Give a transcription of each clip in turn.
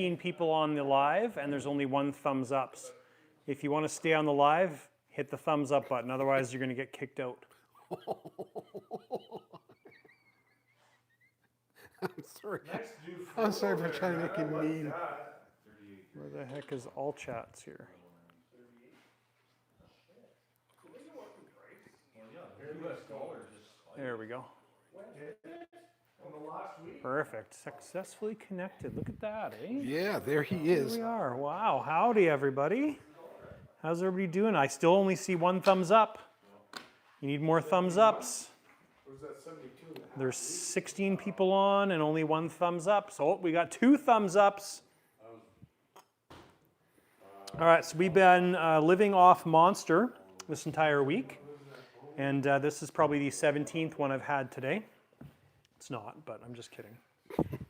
15 people on the live, and there's only 1 thumbs up. If you want to stay on the live, hit the thumbs up button. Otherwise, you're going to get kicked out. I'm sorry. I'm sorry for trying to make you mean. Where the heck is all chats here? There we go. Perfect. Successfully connected. Look at that, eh? Yeah, there he is. Here we are. Wow. Howdy, everybody. How's everybody doing? I still only see 1 thumbs up. You need more thumbs ups. There's 16 people on and only 1 thumbs up. So we got 2 thumbs ups. All right, so we've been living off Monster this entire week. And this is probably the 17th one I've had today. It's not, but I'm just kidding.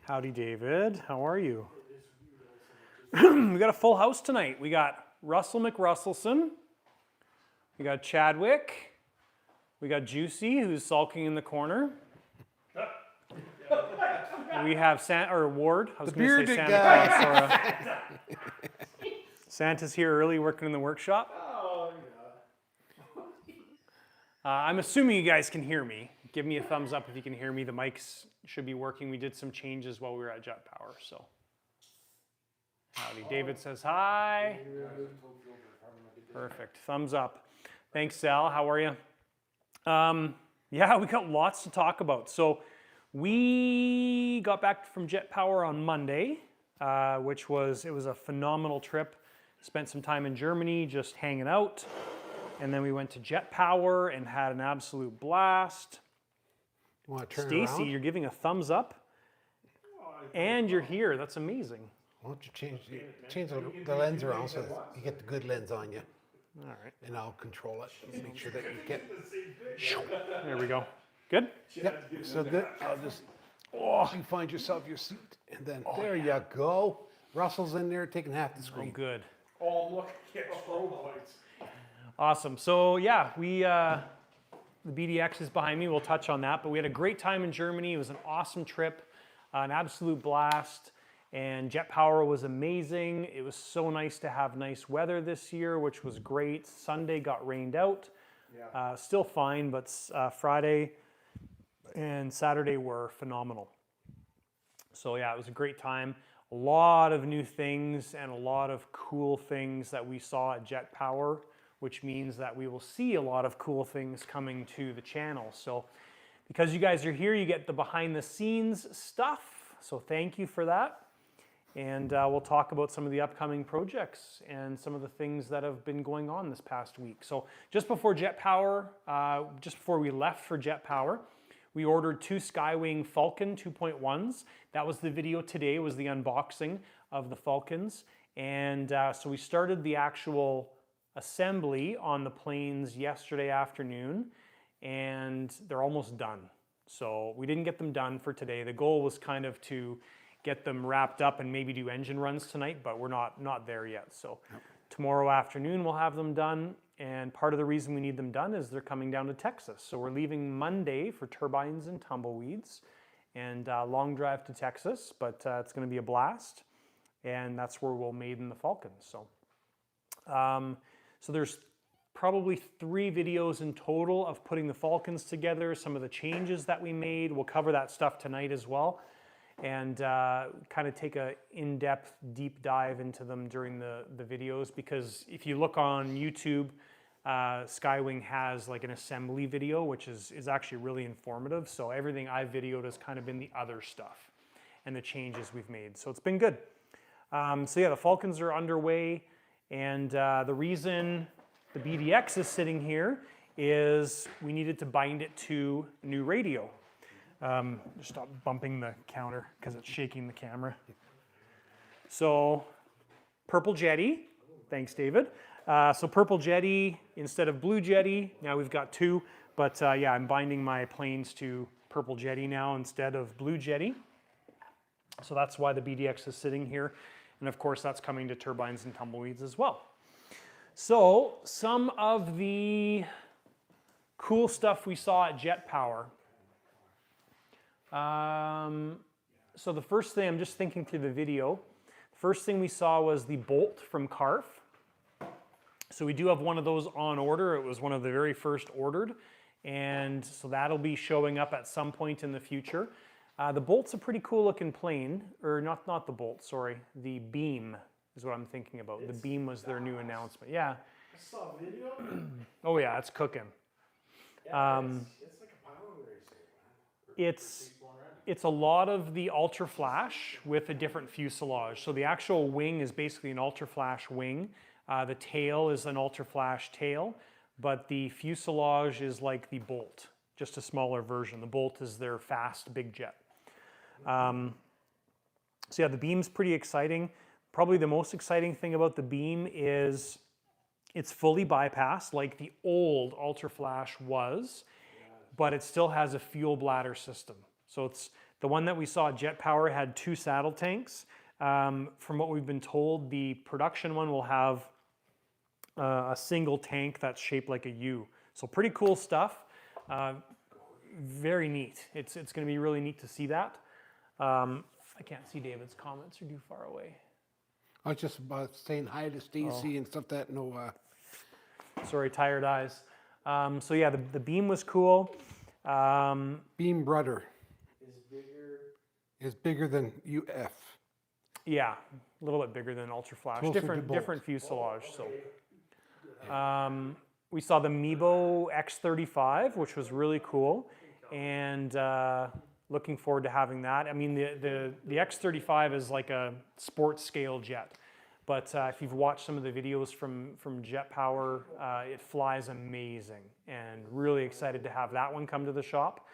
Howdy, David. How are you? We got a full house tonight. We got Russell McRussellson. We got Chadwick. We got Juicy, who's sulking in the corner. We have Ward. I was going to say Santa Claus. Santa's here early working in the workshop. I'm assuming you guys can hear me. Give me a thumbs up if you can hear me. The mics should be working. We did some changes while we were at Jetpower, so. Howdy. David says hi. Perfect. Thumbs up. Thanks, Sal. How are you? Yeah, we got lots to talk about. So we got back from Jetpower on Monday, which was a phenomenal trip. Spent some time in Germany just hanging out. And then we went to Jetpower and had an absolute blast. You want to turn Stacy, around? you're giving a thumbs up. And you're here. That's amazing. Why don't you change the lens around so that you get the good lens on you. All right. And I'll control it. Make sure that you get... There we go. Good? Yep. So then I'll just... you find yourself your seat. And then there you go. Russell's in there taking half the screen. Oh, good. Oh, look, get strobe lights. Awesome. So yeah, the BDX is behind me. We'll touch on that. But we had a great time in Germany. It was an awesome trip, an absolute blast. And Jetpower was amazing. It was so nice to have nice weather this year, which was great. Sunday got rained out. Yeah. Still fine, but Friday and Saturday were phenomenal. So yeah, it was a great time. A lot of new things and a lot of cool things that we saw at Jetpower, which means that we will see a lot of cool things coming to the channel. So because you guys are here, you get the behind the scenes stuff. So thank you for that. And we'll talk about some of the upcoming projects and some of the things that have been going on this past week. So just before Jetpower, just before we left for Jetpower, we ordered 2 Skywing Falcon 2.1s. That was the video today, was the unboxing of the Falcons. And so we started the actual assembly on the planes yesterday afternoon, and they're almost done. So we didn't get them done for today. The goal was kind of to get them wrapped up and maybe do engine runs tonight, but we're not there yet. So tomorrow afternoon we'll have them done. And part of the reason we need them done is they're coming down to Texas. So we're leaving Monday for turbines and tumbleweeds and long drive to Texas, but it's going to be a blast. And that's where we'll maiden the Falcons. So, so there's probably 3 videos in total of putting the Falcons together, some of the changes that we made. We'll cover that stuff tonight as well. And kind of take a in-depth, deep dive into them during the videos, because if you look on YouTube, Skywing has like an assembly video, which is actually really informative. So everything I've videoed has kind of been the other stuff and the changes we've made. So it's been good. So yeah, the Falcons are underway, and the reason the BDX is sitting here is we needed to bind it to a new radio. Just stop bumping the counter because it's shaking the camera. So Purple Jetty, thanks David. So Purple Jetty instead of Blue Jetty, now we've got 2, but yeah, I'm binding my planes to Purple Jetty now instead of Blue Jetty. So that's why the BDX is sitting here. And of course that's coming to turbines and tumbleweeds as well. So some of the cool stuff we saw at Jetpower. So the first thing, I'm just thinking through the video, First thing we saw was the Bolt from Carf. So we do have one of those on order. It was one of the very first ordered. And so that'll be showing up at some point in the future. The Bolt's a pretty cool looking plane, or not the Bolt, sorry. The Beam is what I'm thinking about. The Beam was their new announcement. Yeah. I saw a video. Oh yeah, it's cooking. Yeah, it's like a power racer. It's a lot of the Ultra Flash with a different fuselage. So the actual wing is basically an Ultra Flash wing. The tail is an Ultra Flash tail, but the fuselage is like the Bolt, just a smaller version. The Bolt is their fast big jet. So yeah, the Beam's pretty exciting. Probably the most exciting thing about the Beam is it's fully bypassed like the old Ultra Flash was, but it still has a fuel bladder system. So it's the one that we saw at Jetpower had 2 saddle tanks. From what we've been told, the production one will have a single tank that's shaped like a U. So pretty cool stuff. Very neat. It's going to be really neat to see that. I can't see David's comments. You're too far away. I was just about saying hi to Stacy and stuff that Sorry, tired eyes. So yeah, the Beam was cool. Beam Brother is bigger than UF. Yeah, a little bit bigger than Ultra Flash. Closer to Bolt. Different fuselage. So we saw the Meebo X35, which was really cool, and looking forward to having that. I mean, the X35 is like a sports scale jet, but if you've watched some of the videos from Jetpower, it flies amazing, and really excited to have that one come to the shop.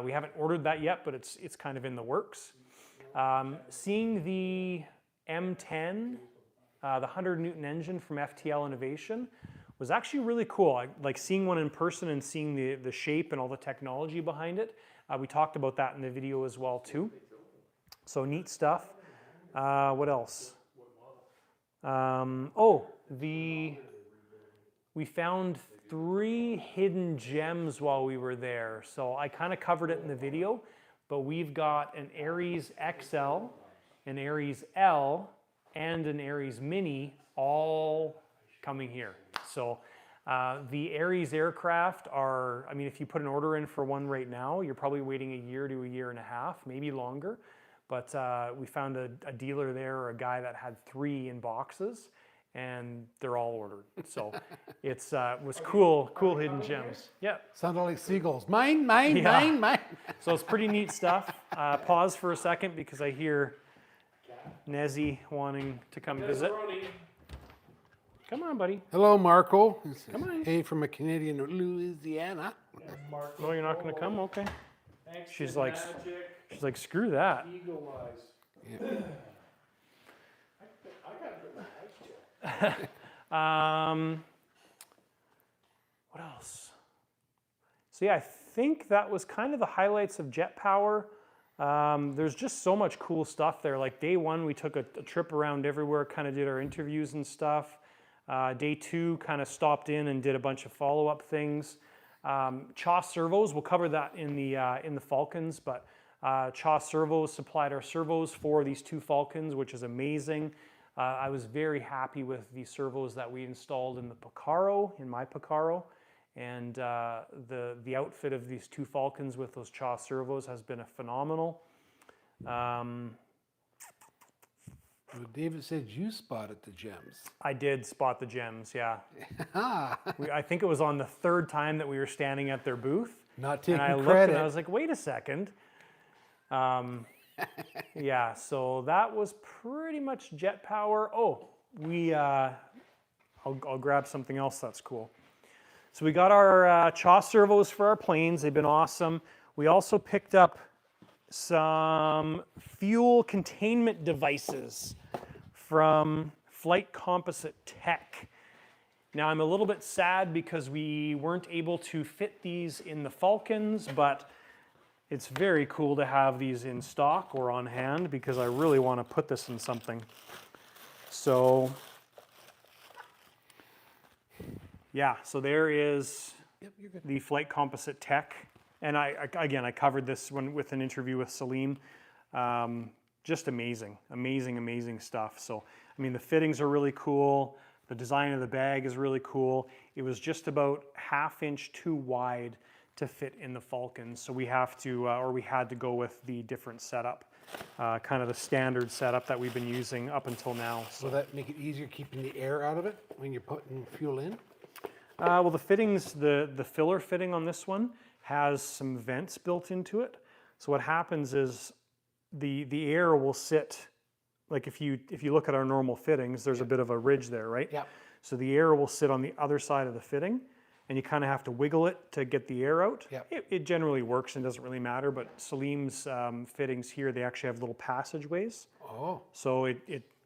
We haven't ordered that yet, but it's kind of in the works. Seeing the M10, the 100 Newton engine from FTL Innovation was actually really cool. Like seeing one in person and seeing the shape and all the technology behind it. We talked about that in the video as well too. So neat stuff. What else? We found 3 hidden gems while we were there. So I kind of covered it in the video, but we've got an Ares XL, an Ares L, and an Ares Mini all coming here. So the Ares aircraft are, I mean, if you put an order in for one right now, you're probably waiting a year to a year and a half, maybe longer. But we found a dealer there, or a guy that had 3 in boxes, and they're all ordered. So it was cool hidden gems. Yeah. Sounded like seagulls. Mine, mine, Yeah. mine, mine. So it's pretty neat stuff. Pause for a second because I hear Nezzy wanting to come visit. Come on, buddy. Hello, Marco. Come on. Hey, from a Canadian Louisiana. No, you're not going to come? Okay. Thanks She's to like, Magic, she's like, screw that. Eagle Eyes. Yeah. I got a good nice check. What else? So yeah, I think that was kind of the highlights of Jetpower. There's just so much cool stuff there. Like day 1, we took a trip around everywhere, kind of did our interviews and stuff. Day 2, kind of stopped in and did a bunch of follow-up things. Chaw servos, we'll cover that in the Falcons, but Chaw servos supplied our servos for these 2 Falcons, which is amazing. I was very happy with the servos that we installed in the Picaro, in my Picaro, and the outfit of these 2 Falcons with those Chaw servos has been phenomenal. Well, David said you spotted the gems. I did spot the gems, yeah. I think it was on the 3rd time that we were standing at their booth. Not taking and I looked credit. and I was like, wait a second. Yeah, so that was pretty much Jetpower. Oh, I'll grab something else that's cool. So we got our Chaw servos for our planes. They've been awesome. We also picked up some fuel containment devices from Flight Composite Tech. Now I'm a little bit sad because we weren't able to fit these in the Falcons, but it's very cool to have these in stock or on hand because I really want to put this in something. So yeah, so there is the Flight Composite Tech. And I covered this one with an interview with Salim. just amazing, amazing, amazing stuff. So, I mean, the fittings are really cool. The design of the bag is really cool. It was just about 1/2 inch too wide to fit in the Falcon. So we have to, or we had to go with the different setup, kind of the standard setup that we've been using up until now. So Will that make it easier keeping the air out of it when you're putting fuel in? well, the fittings, the filler fitting on this one has some vents built into it. So what happens is the air will sit, like if you look at our normal fittings, there's a bit of a ridge there, right? Yeah. So the air will sit on the other side of the fitting, and you kind of have to wiggle it to get the air out. Yep. It generally works and doesn't really matter, but Salim's fittings here, they actually have little passageways. Oh. So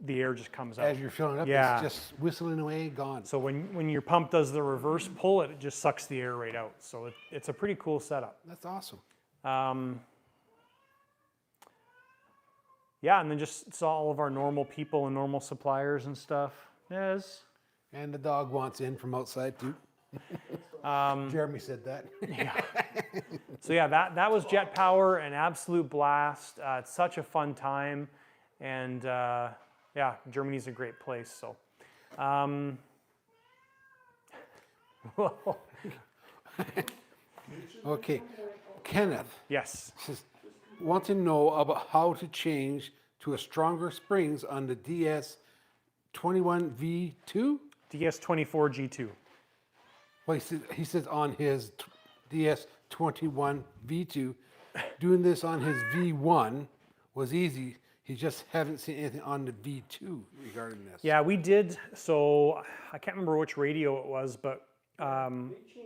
the air just comes out. As you're filling up, Yeah. it's just whistling away, gone. So when your pump does the reverse pull, it just sucks the air right out. So it's a pretty cool setup. That's awesome. Yeah, and then just saw all of our normal people and normal suppliers and stuff. Yes. And the dog wants in from outside too. Jeremy said that. So yeah, that was Jetpower, an absolute blast. It's such a fun time, and yeah, Germany's a great place. So, Okay, Kenneth yes, says, want to know about how to change to a stronger springs on the DS21V2? DS24 G2. Well, he says on his DS21V2, doing this on his V1 was easy. He just haven't seen anything on the V2 regarding this. Yeah, we did. So I can't remember which radio it was, but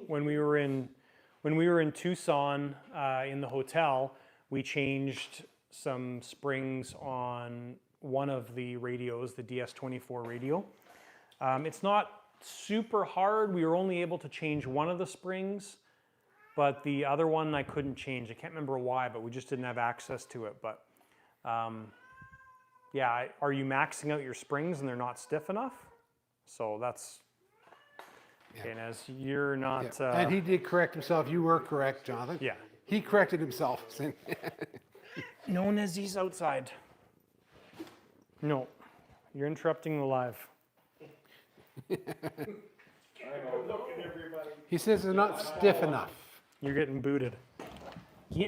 when we were in Tucson in the hotel, we changed some springs on one of the radios, the DS24 radio. It's not super hard. We were only able to change one of the springs, but the other one I couldn't change. I can't remember why, but we just didn't have access to it. But yeah, are you maxing out your springs and they're not stiff enough? So that's, okay, Nez, you're not... Yeah. And he did correct himself. You were correct, Jonathan. Yeah. He corrected himself. No, Nezzy's outside. No, you're interrupting the live. He says they're not stiff enough. You're getting booted. Yeah,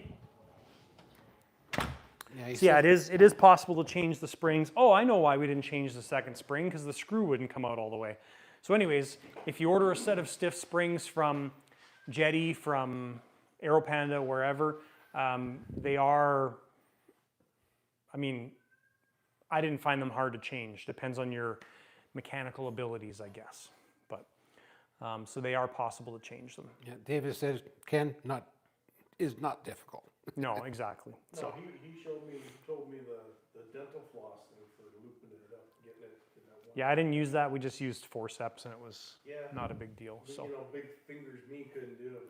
he So yeah, says- it is possible to change the springs. Oh, I know why we didn't change the second spring, because the screw wouldn't come out all the way. So anyways, if you order a set of stiff springs from Jetty, from Aeropanda, wherever, they are, I mean, I didn't find them hard to change. Depends on your mechanical abilities, I guess. But, so they are possible to change them. Yeah, David says Ken is not difficult. No, exactly. No, So he told me the dental floss thing for looping it up, getting it to that one. yeah, I didn't use that. We just used forceps, and it was Yeah. not a big deal. But, So you know, big fingers me couldn't do it.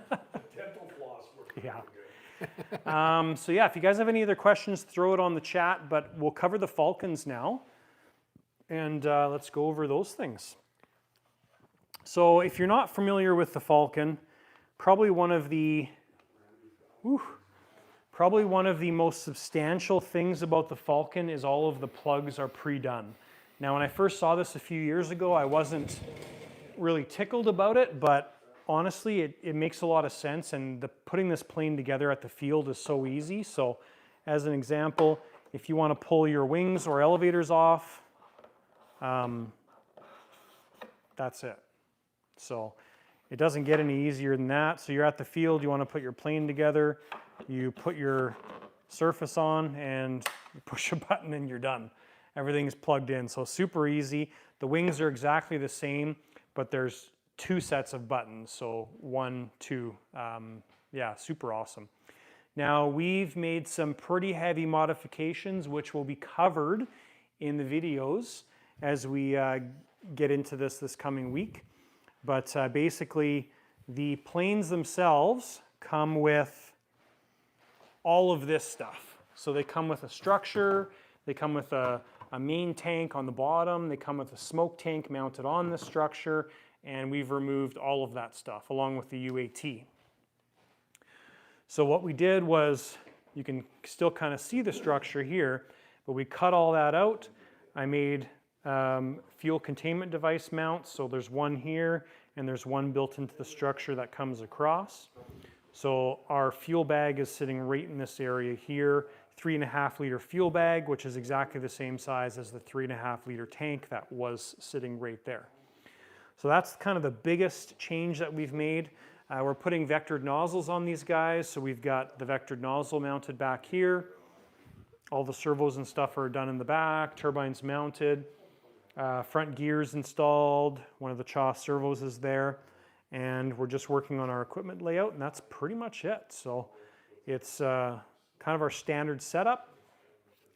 But the dental floss worked Yeah. pretty good. so yeah, if you guys have any other questions, throw it on the chat. But we'll cover the Falcons now, and let's go over those things. So if you're not familiar with the Falcon, probably one of the most substantial things about the Falcon is all of the plugs are pre-done. Now, when I first saw this a few years ago, I wasn't really tickled about it, but honestly, it makes a lot of sense, and putting this plane together at the field is so easy. So as an example, if you want to pull your wings or elevators off, that's it. So it doesn't get any easier than that. So you're at the field, you want to put your plane together, you put your surface on, and you push a button and you're done. Everything's plugged in, so super easy. The wings are exactly the same, but there's 2 sets of buttons, so 1, 2. Yeah, super awesome. Now, we've made some pretty heavy modifications, which will be covered in the videos as we get into this coming week. But basically, the planes themselves come with all of this stuff. So they come with a structure, they come with a main tank on the bottom, they come with a smoke tank mounted on the structure, and we've removed all of that stuff along with the UAT. So what we did was, you can still kind of see the structure here, But we cut all that out. I made fuel containment device mounts. So there's one here and there's one built into the structure that comes across. So our fuel bag is sitting right in this area here. 3.5 liter fuel bag, which is exactly the same size as the 3.5 liter tank that was sitting right there. So that's kind of the biggest change that we've made. We're putting vectored nozzles on these guys. So we've got the vectored nozzle mounted back here. All the servos and stuff are done in the back, turbines mounted, front gears installed, one of the CHA servos is there, and we're just working on our equipment layout, and that's pretty much it. So it's kind of our standard setup.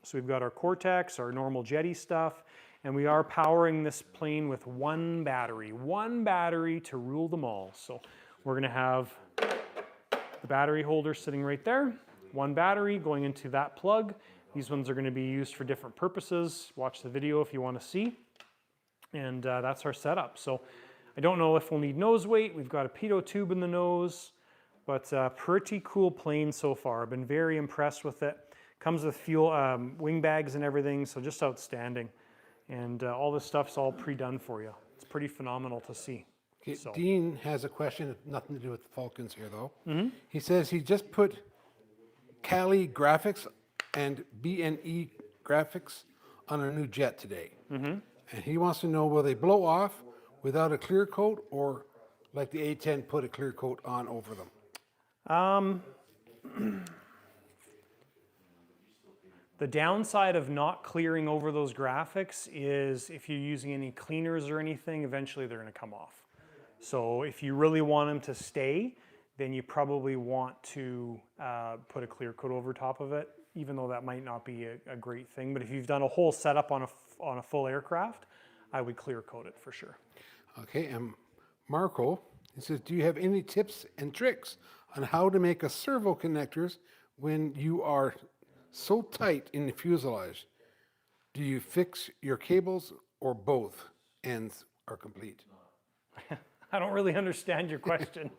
So we've got our Cortex, our normal Jetty stuff, and we are powering this plane with one battery to rule them all. So we're gonna have the battery holder sitting right there, one battery going into that plug. These ones are gonna be used for different purposes. Watch the video if you wanna see. And that's our setup. So I don't know if we'll need nose weight. We've got a pitot tube in the nose, but pretty cool plane so far. I've been very impressed with it. Comes with fuel, wing bags and everything, so just outstanding. And all this stuff's all pre-done for you. It's pretty phenomenal to see. Okay, So. Dean has a question, nothing to do with the Falcons here though. He says he just put Cali graphics and BNE graphics on a new jet today. And he wants to know, will they blow off without a clear coat, or like the A10 put a clear coat on over them? The downside of not clearing over those graphics is if you're using any cleaners or anything, eventually they're going to come off. So if you really want them to stay, then you probably want to put a clear coat over top of it, even though that might not be a great thing. But if you've done a whole setup on a full aircraft, I would clear coat it for sure. Okay, and Marco, he says, do you have any tips and tricks on how to make a servo connectors when you are so tight in the fuselage? Do you fix your cables or both ends are complete? I don't really understand your question.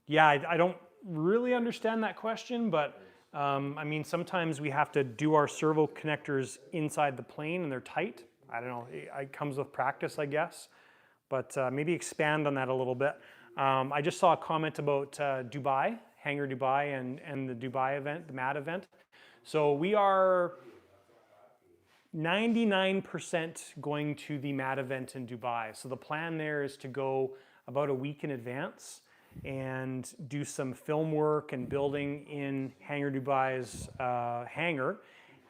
Yeah, I don't really understand that question, but I mean, sometimes we have to do our servo connectors inside the plane and they're tight. I don't know, it comes with practice, I guess, but maybe expand on that a little bit. I just saw a comment about Dubai, Hangar Dubai and the Dubai event, the MAD event. So we are 99% going to the MAD event in Dubai. So the plan there is to go about a week in advance and do some film work and building in Hangar Dubai's hangar.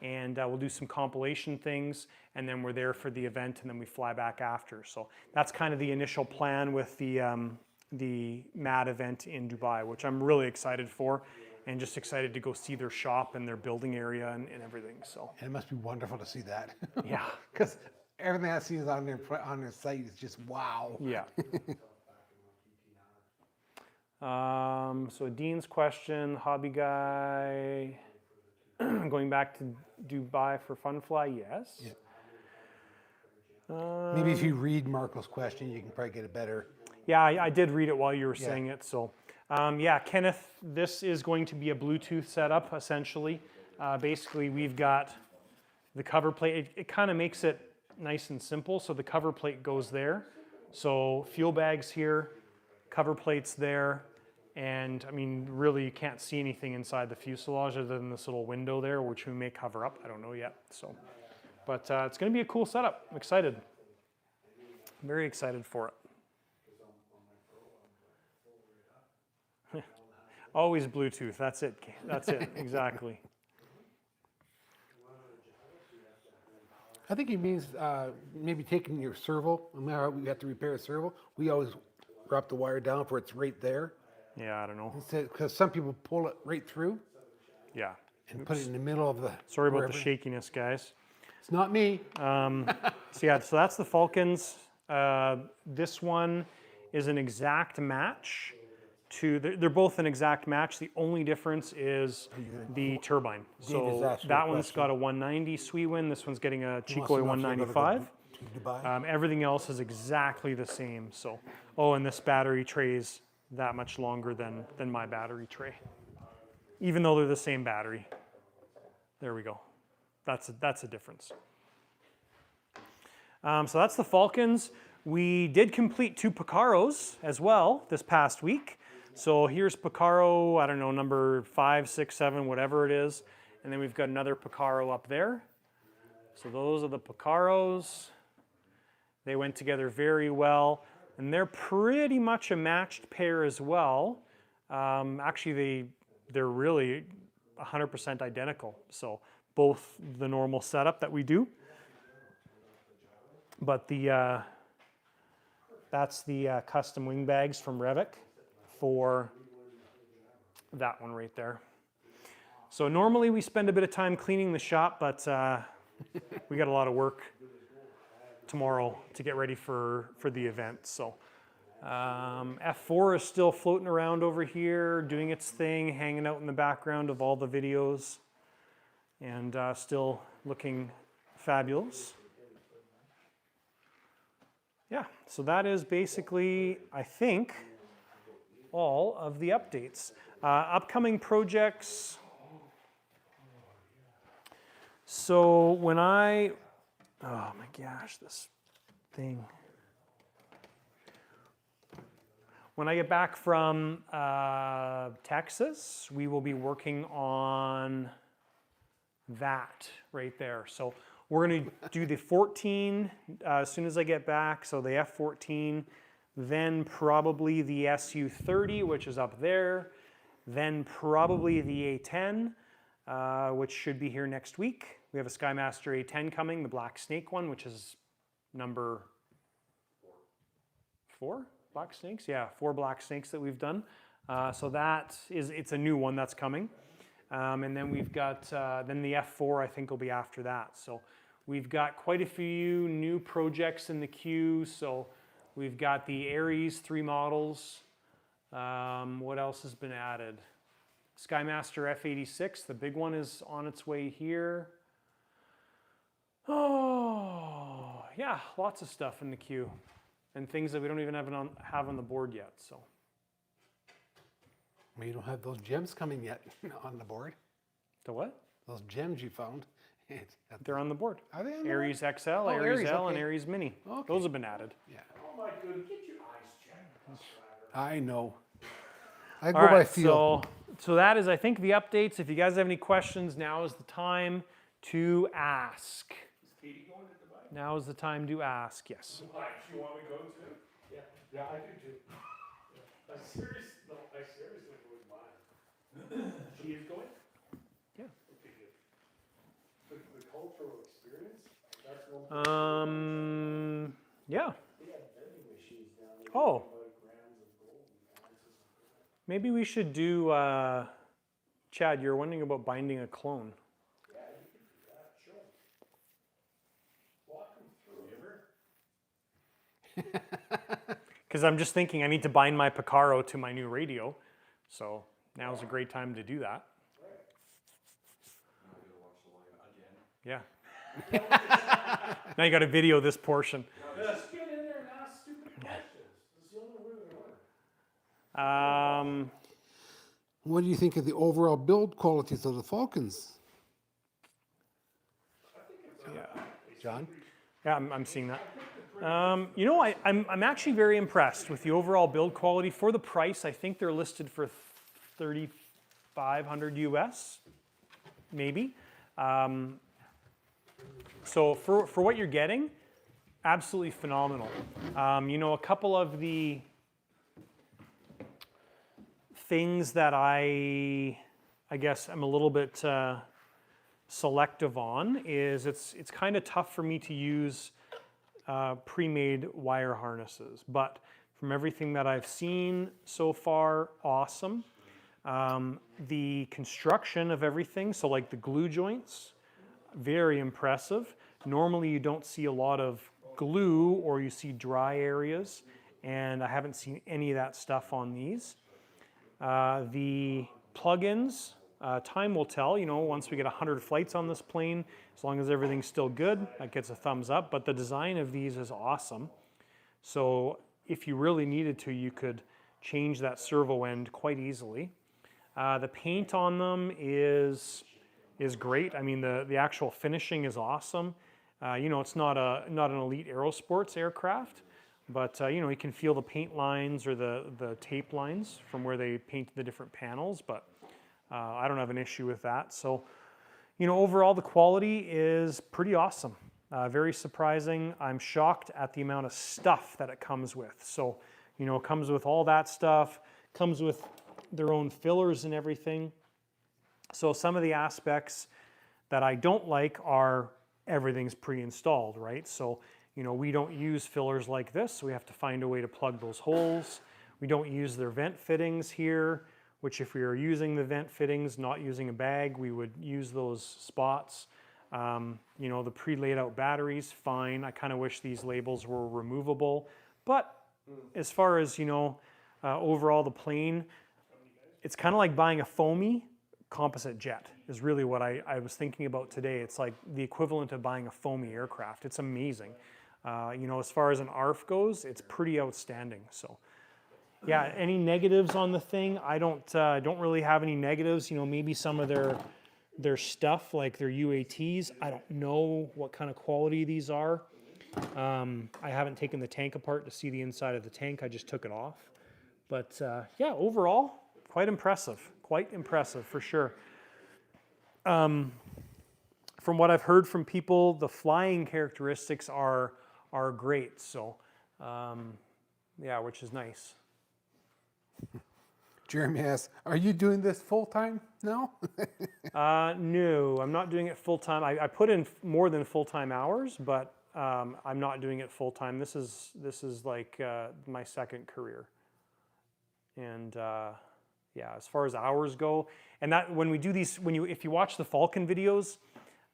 And we'll do some compilation things, and then we're there for the event, and then we fly back after. So that's kind of the initial plan with the MAD event in Dubai, which I'm really excited for, and just excited to go see their shop and their building area and everything. So And it must be wonderful to see that. yeah, Because everything I see is on their site is just wow. yeah. So Dean's question, hobby guy, going back to Dubai for fun fly, yes. Yeah. Maybe if you read Marco's question, you can probably get a better. Yeah, I did read it while you were saying it. So yeah, Kenneth, this is going to be a Bluetooth setup, essentially. Basically, we've got the cover plate. It kind of makes it nice and simple. So the cover plate goes there. So fuel bags here, cover plates there. And I mean, really, you can't see anything inside the fuselage other than this little window there, which we may cover up. I don't know yet. So, but it's going to be a cool setup. I'm excited. I'm very excited for it. Always Bluetooth. That's it. That's it. Exactly. I think he means maybe taking your servo. No matter how we have to repair a servo, we always wrap the wire down for it's right there. Yeah, I don't know. Because some people pull it right through Yeah. and put it in the middle of the. Sorry about wherever. the shakiness, guys. It's not me. So yeah, so that's the Falcons. This one is an exact match to, they're both an exact match. The only difference is the turbine. So that one's got a 190 Skywing. This one's getting a Chikoi 195. Dubai. Everything else is exactly the same. So, oh, and this battery tray is that much longer than my battery tray. even though they're the same battery. There we go. That's a difference. So that's the Falcons. We did complete 2 Picaros as well this past week. So here's Picaro, I don't know, number 5, 6, 7, whatever it is. And then we've got another Picaro up there. So those are the Picaros. They went together very well. And they're pretty much a matched pair as well. Actually, they're really 100% identical. So both the normal setup that we do. But that's the custom wing bags from Revit for that one right there. So normally we spend a bit of time cleaning the shop, but we got a lot of work tomorrow to get ready for the event. So F4 is still floating around over here, doing its thing, hanging out in the background of all the videos, and still looking fabulous. Yeah, so that is basically, I think, all of the updates. Upcoming projects. So when oh my gosh, this thing. When I get back from Texas, we will be working on that right there. So we're going to do the 14 as soon as I get back, so the F14, then probably the SU30, which is up there, then probably the A10, which should be here next week. We have a Skymaster A10 coming, the Black Snake one, which is number 4 Black Snakes? Yeah, 4 Black Snakes that we've done. So it's a new one that's coming. And then we've got, then the F4 I think will be after that. So we've got quite a few new projects in the queue. So we've got the Aries 3 models. What else has been added? Skymaster F86, the big one is on its way here. Oh, yeah, lots of stuff in the queue. And things that we don't even have on the board yet, so. Well, you don't have those gems coming yet on the board. The what? Those gems you found. They're on the board. Are they on the Aries board? XL, Oh, Aries Aries, L, okay. and Aries Mini. Okay. Those have been added. Yeah. Oh my goodness, get your eyes checked. I know. I go All by right, feel. so that is, I think, the updates. If you guys have any questions, now is the time to ask. Is Katie going to Dubai? Now is the time to ask, yes. Why? You want me to go too? Yeah. Yeah, I do too. Yeah. I seriously wouldn't mind. She is going? Yeah. Okay, good. The cultural experience, that's one. Yeah. They had vending machines down there. Oh. Like grams of gold and ounces of Maybe we should do, Chad, you're wondering about binding a clone. Yeah, you can do that, sure. Walk them through it. Because I'm just thinking I need to bind my Picaro to my new radio. So now is a great time to do that. Yeah. Now you got to video this portion. Just get in there and ask stupid questions. That's the only way to learn. What do you think of the overall build qualities of the Falcons? Yeah. John? Yeah, I'm seeing that. You know, I'm actually very impressed with the overall build quality. For the price, I think they're listed for $3,500 US, maybe. So for what you're getting, absolutely phenomenal. You know, a couple of the things that I guess I'm a little bit selective on is it's kind of tough for me to use pre-made wire harnesses, but from everything that I've seen so far, awesome. The construction of everything, so like the glue joints, very impressive. Normally you don't see a lot of glue or you see dry areas, and I haven't seen any of that stuff on these. The plugins, time will tell, you know, once we get 100 flights on this plane, as long as everything's still good, that gets a thumbs up, but the design of these is awesome. So if you really needed to, you could change that servo end quite easily. The paint on them is great. I mean, the actual finishing is awesome. You know, it's not an elite aerosports aircraft, but you know, you can feel the paint lines or the tape lines from where they paint the different panels, but I don't have an issue with that. So, you know, overall the quality is pretty awesome. Very surprising. I'm shocked at the amount of stuff that it comes with. So, you know, it comes with all that stuff, comes with their own fillers and everything. So some of the aspects that I don't like are everything's pre-installed, right? So, you know, we don't use fillers like this, so we have to find a way to plug those holes. We don't use their vent fittings here, which if we were using the vent fittings, not using a bag, we would use those spots. You know, the pre-laid out batteries, fine. I kind of wish these labels were removable. But as far as, you know, overall the plane, it's kind of like buying a foamy composite jet is really what I was thinking about today. It's like the equivalent of buying a foamy aircraft. It's amazing. You know, as far as an ARF goes, it's pretty outstanding. So yeah, any negatives on the thing? I don't really have any negatives. You know, maybe some of their stuff, like their UATs. I don't know what kind of quality these are. I haven't taken the tank apart to see the inside of the tank. I just took it off. But yeah, overall, quite impressive for sure. From what I've heard from people, the flying characteristics are great. So yeah, which is nice. Jeremy asks, are you doing this full-time now? No, I'm not doing it full-time. I put in more than full-time hours, but I'm not doing it full-time. This is like my second career. And yeah, as far as hours go, and that when we do these, if you watch the Falcon videos,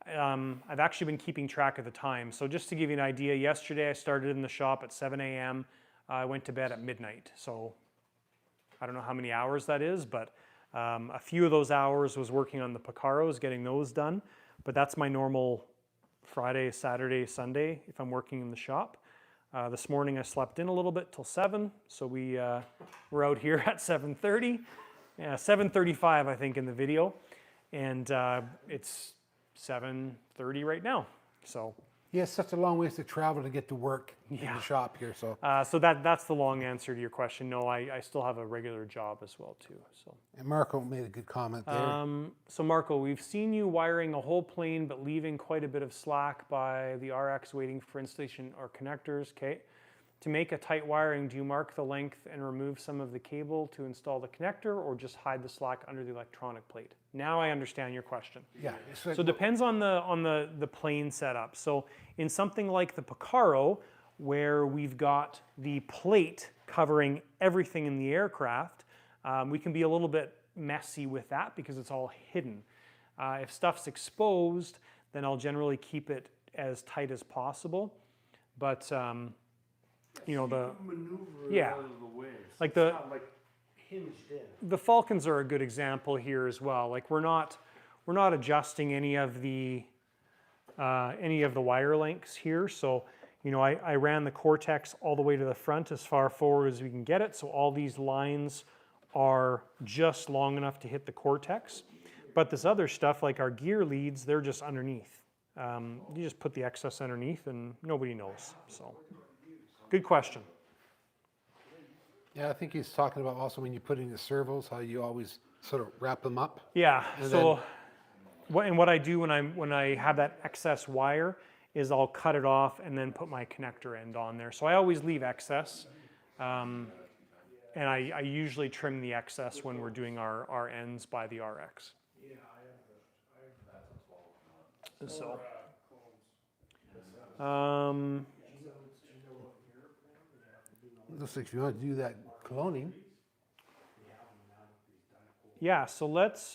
I've actually been keeping track of the time. So just to give you an idea, yesterday I started in the shop at 7 a.m. I went to bed at midnight. So I don't know how many hours that is, but a few of those hours was working on the Picaros, getting those done. But that's my normal Friday, Saturday, Sunday if I'm working in the shop. This morning I slept in a little bit till 7, so we're out here at 7:30. Yeah, 7:35 I think in the video, and it's 7:30 right now. So He has such a long ways to travel to get to work in the shop here. So so that's the long answer to your question. No, I still have a regular job as well too. So. And Marco made a good comment there. So Marco, we've seen you wiring a whole plane but leaving quite a bit of slack by the RX waiting for installation or connectors. Okay. To make a tight wiring, do you mark the length and remove some of the cable to install the connector, or just hide the slack under the electronic plate? Now I understand your question. Yeah. So it depends on the plane setup. So in something like the Picaro, where we've got the plate covering everything in the aircraft, we can be a little bit messy with that because it's all hidden. If stuff's exposed, then I'll generally keep it as tight as possible. But you know, out of the way. Like It's not like hinged in. the Falcons are a good example here as well. Like we're not adjusting any of the wire lengths here. So, you know, I ran the Cortex all the way to the front as far forward as we can get it. So all these lines are just long enough to hit the Cortex. But this other stuff, like our gear leads, they're just underneath. You just put the excess underneath and nobody knows. So, good question. Yeah, I think he's talking about also when you put in the servos, how you always sort of wrap them up. Yeah. And So, what I do when I have that excess wire is I'll cut it off and then put my connector end on there. So I always leave excess, and I usually trim the excess when we're doing our ends by the RX. So. Looks like if you want to do that cloning. Yeah, so let's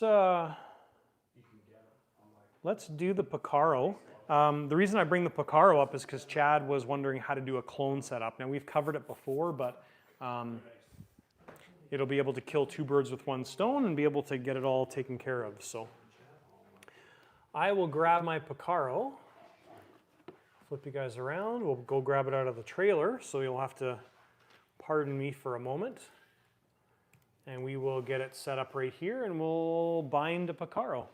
do the Picaro. The reason I bring the Picaro up is because Chad was wondering how to do a clone setup. Now we've covered it before, but it'll be able to kill two birds with one stone and be able to get it all taken care of. So I will grab my Picaro, flip you guys around. We'll go grab it out of the trailer, so you'll have to pardon me for a moment. And we will get it set up right here and we'll bind a Picaro.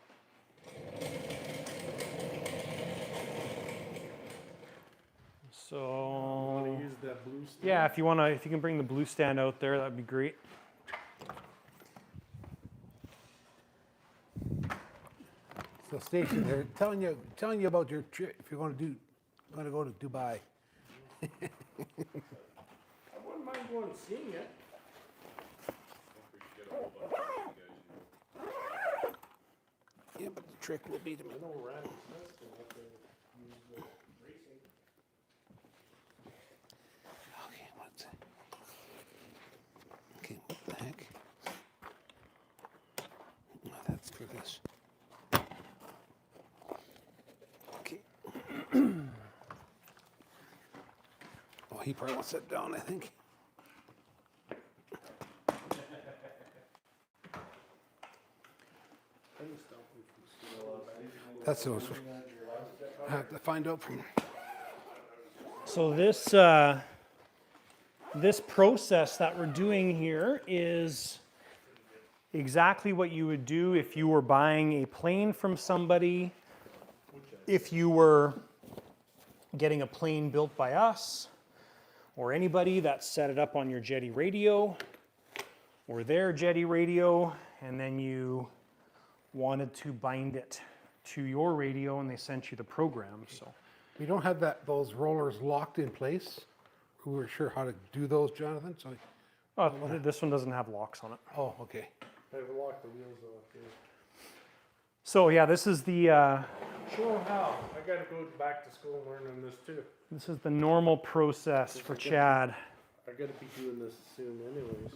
So, Want to use that blue stand? yeah, if you can bring the blue stand out there, that'd be great. So Stacy, they're telling you about your trip if you're going to go to Dubai. I wouldn't mind going and seeing it. Yeah, but the trick will be to I know Randy Smith's been up there use the racing. Okay, what's that? Okay, what the heck? No, that's for this. Okay. Oh, he probably wants that down, I think. That's what I have to find out from. So this process that we're doing here is exactly what you would do if you were buying a plane from somebody, if you were getting a plane built by us, or anybody that set it up on your Jetty radio, or their Jetty radio, and then you wanted to bind it to your radio and they sent you the program. So We don't have those rollers locked in place. We were sure how to do those, Jonathan. So, this one doesn't have locks on it. oh, okay. I've locked the wheels off here. So yeah, this is the Sure how. I gotta go back to school and learn on this too. this is the normal process for Chad. I gotta be doing this soon anyways.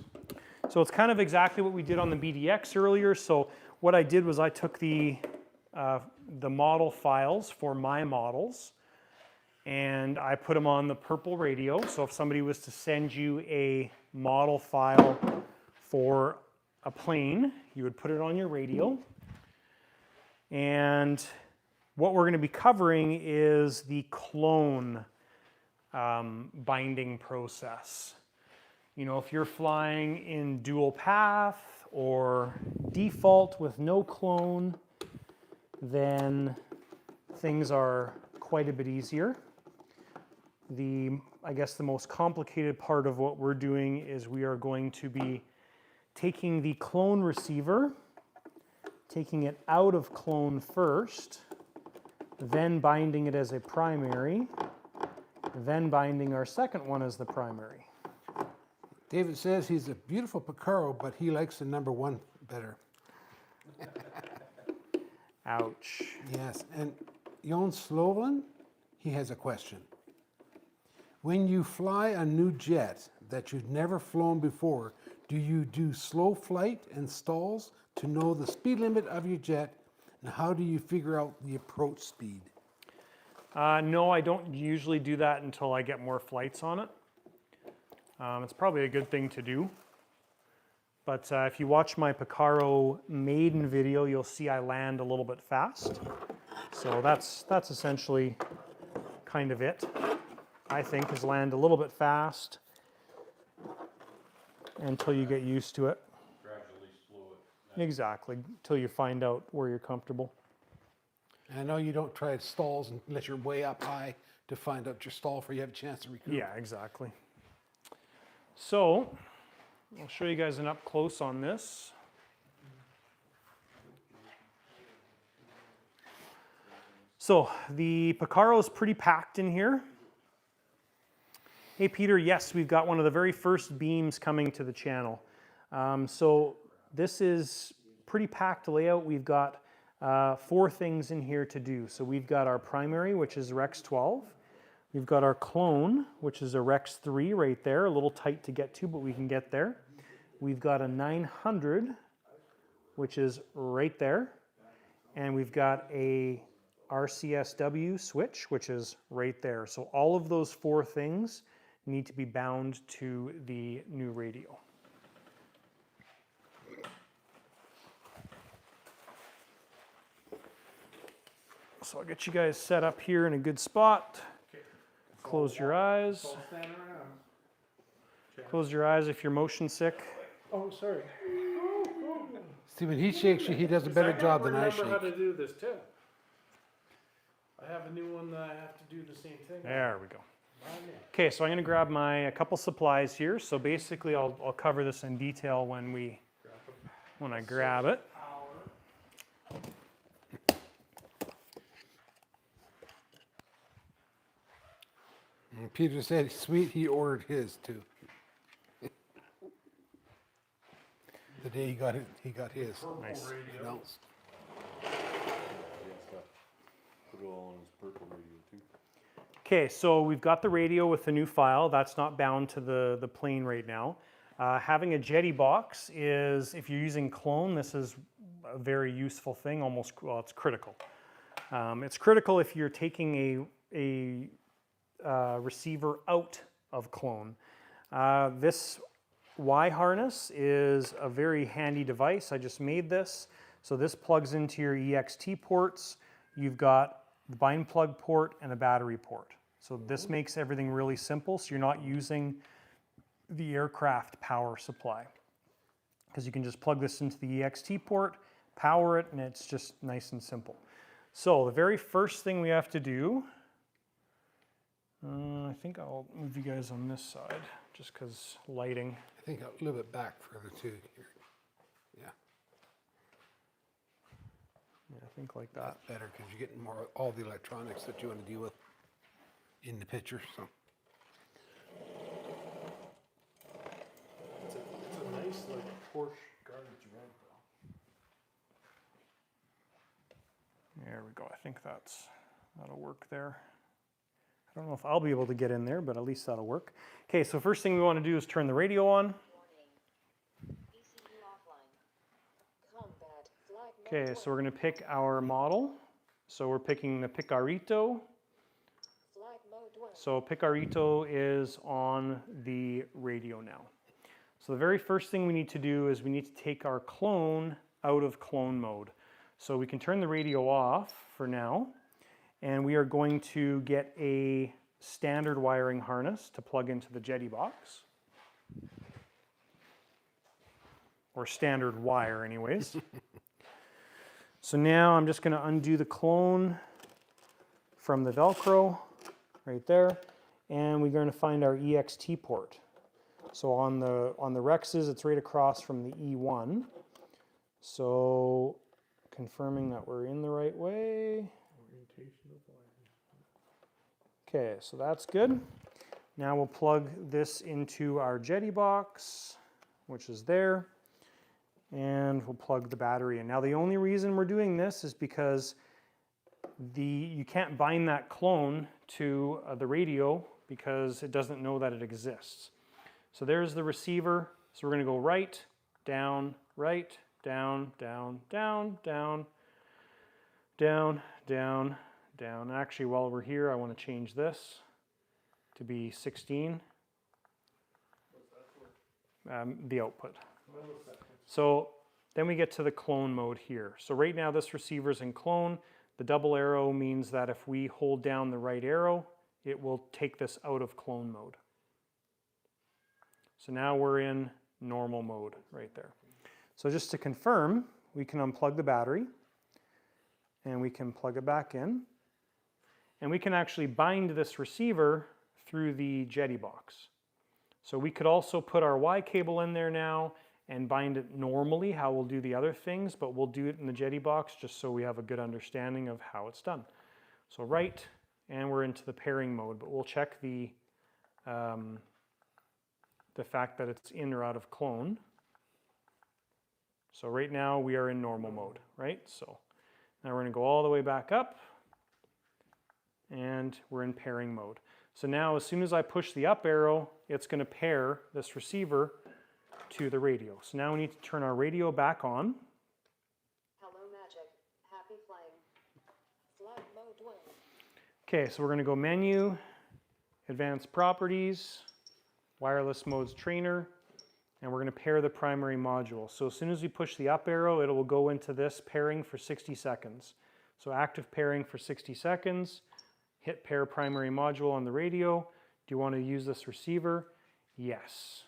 So it's kind of exactly what we did on the BDX earlier. So what I did was I took the model files for my models and I put them on the purple radio. So if somebody was to send you a model file for a plane, you would put it on your radio. And what we're going to be covering is the clone binding process. You know, if you're flying in dual path or default with no clone, then things are quite a bit easier. I guess the most complicated part of what we're doing is we are going to be taking the clone receiver, taking it out of clone first, then binding it as a primary, then binding our second one as the primary. David says he's a beautiful Picaro, but he likes the number one better. Ouch. Yes, and Jon Slovan, he has a question. When you fly a new jet that you've never flown before, do you do slow flight and stalls to know the speed limit of your jet? And how do you figure out the approach speed? No, I don't usually do that until I get more flights on it. It's probably a good thing to do. But if you watch my Picaro maiden video, you'll see I land a little bit fast. So that's essentially kind of it, I think, is land a little bit fast until you get used to it. Gradually slow it. Exactly, until you find out where you're comfortable. And I know you don't try stalls unless you're way up high to find out your stall before you have a chance to recoup. Yeah, exactly. So, I'll show you guys an up close on this. So, the Picaro is pretty packed in here. Hey Peter, yes, we've got one of the very first beams coming to the channel. So this is pretty packed layout. We've got 4 things in here to do. So we've got our primary, which is Rex 12. We've got our clone, which is a Rex 3 right there, a little tight to get to, but we can get there. We've got a 900, which is right there. And we've got a RCSW switch, which is right there. So all of those 4 things need to be bound to the new radio. So I'll get you guys set up here in a good spot. Okay. Close your eyes. It's all standing around. Close your eyes if you're motion sick. Oh, sorry. See, when he shakes you, he does a better job than I remember how to shake. do this too. I have a new one that I have to do the same thing. There we go. My man. Okay, so I'm going to grab a couple supplies here. So basically, I'll cover this in detail when I grab it. And Peter said, sweet, he ordered his too. The day he got his Nice. announced. Put it all on his purple radio too. Okay, so we've got the radio with the new file. That's not bound to the plane right now. Having a Jetty box is, if you're using clone, this is a very useful thing, well, it's critical. It's critical if you're taking a receiver out of clone. This Y harness is a very handy device. I just made this. So this plugs into your EXT ports. You've got the bind plug port and a battery port. So this makes everything really simple. So you're not using the aircraft power supply, because you can just plug this into the EXT port, power it, and it's just nice and simple. So the very first thing we have to do, I think I'll move you guys on this side just because lighting. I think a little bit back further too here. Yeah, Yeah, I think like that. that's better because you're getting more all the electronics that you want to deal with in the picture. So It's a nice like Porsche garbage red though. There we go. I think that'll work there. I don't know if I'll be able to get in there, but at least that'll work. Okay, so first thing we want to do is turn the radio on. Okay, so we're going to pick our model. So we're picking the Picarito. So Picarito is on the radio now. So the very first thing we need to do is we need to take our clone out of clone mode. So we can turn the radio off for now, and we are going to get a standard wiring harness to plug into the Jetty box. Or standard wire anyways. So now I'm just going to undo the clone from the Velcro right there, and we're going to find our EXT port. So on the Rexes, it's right across from the E1. So confirming that we're in the right way. Orientation of wiring. Okay, so that's good. Now we'll plug this into our Jetty box, which is there, and we'll plug the battery in. Now the only reason we're doing this is because you can't bind that clone to the radio because it doesn't know that it exists. So there's the receiver. So we're going to go right, down, down, down, down, down, down, down. Actually, while we're here, I want to change this to be 16. The output. So then we get to the clone mode here. So right now this receiver's in clone. The double arrow means that if we hold down the right arrow, it will take this out of clone mode. So now we're in normal mode right there. So just to confirm, we can unplug the battery and we can plug it back in. And we can actually bind this receiver through the Jetty box. So we could also put our Y cable in there now and bind it normally, how we'll do the other things, but we'll do it in the Jetty box just so we have a good understanding of how it's done. So right, and we're into the pairing mode, but we'll check the fact that it's in or out of clone. So right now we are in normal mode, right? So now we're going to go all the way back up, and we're in pairing mode. So now as soon as I push the up arrow, it's going to pair this receiver to the radio. So now we need to turn our radio back on. Hello Magic, happy flying. Flight mode 1. Okay, so we're going to go menu, advanced properties, wireless modes trainer, and we're going to pair the primary module. So as soon as we push the up arrow, it will go into this pairing for 60 seconds. So active pairing for 60 seconds, hit pair primary module on the radio. Do you want to use this receiver? Yes.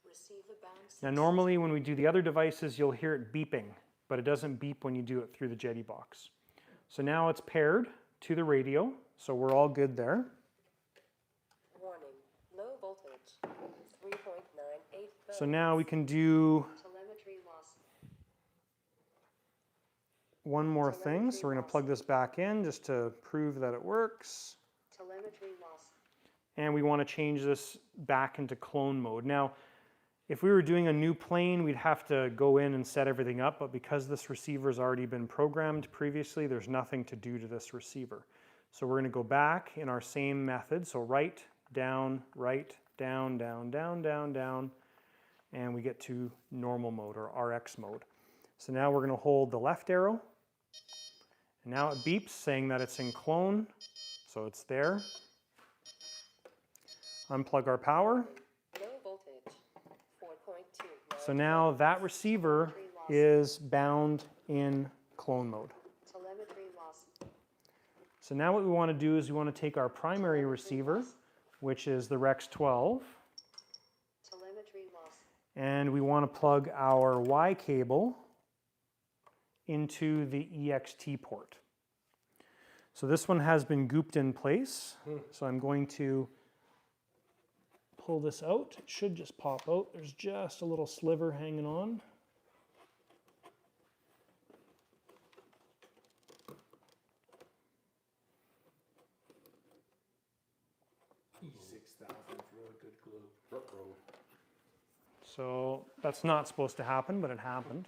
Receiver bound. Now normally when we do the other devices, you'll hear it beeping. but it doesn't beep when you do it through the Jetty box. So now it's paired to the radio, so we're all good there. Warning, low voltage, 3.98 volts. So now we can do Telemetry loss. one more thing. So we're going to plug this back in just to prove that it works. Telemetry loss. And we want to change this back into clone mode. Now, if we were doing a new plane, we'd have to go in and set everything up, but because this receiver's already been programmed previously, there's nothing to do to this receiver. So we're going to go back in our same method. So right, down, down, down, and we get to normal mode or RX mode. So now we're going to hold the left arrow, and now it beeps saying that it's in clone, so it's there. Unplug our power. Low voltage, 4.2. So now that receiver is bound in clone mode. Telemetry loss. So now what we want to do is we want to take our primary receiver, which is the Rex 12, Telemetry loss. and we want to plug our Y cable into the EXT port. So this one has been gooped in place. So I'm going to pull this out. It should just pop out. There's just a little sliver hanging on. E6000 for a good glove. So that's not supposed to happen, but it happened.